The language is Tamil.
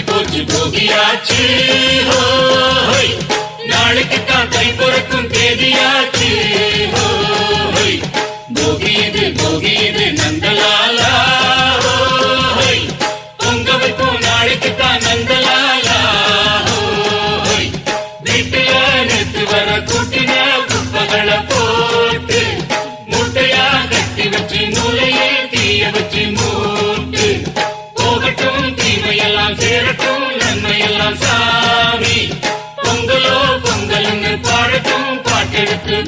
போச்சு போகியாச்சு நாளைக்குத்தான் கை பிறக்கும் தேதியாச்சு போகியது நந்தலாலா பொங்க வைக்கும் நாளைக்குத்தான் நந்தலாலா வீட்டுல நேற்று வர கூட்டின குப்பகளை போட்டு மூட்டையா கட்டி வச்சு நூலையே தீய வச்சு மூட்டு போகட்டும் தீமையெல்லாம் சேரட்டும் நன்மையெல்லாம் சாமி பொங்கலோ பொங்கல்னு பாடட்டும் பாட்டெடுத்து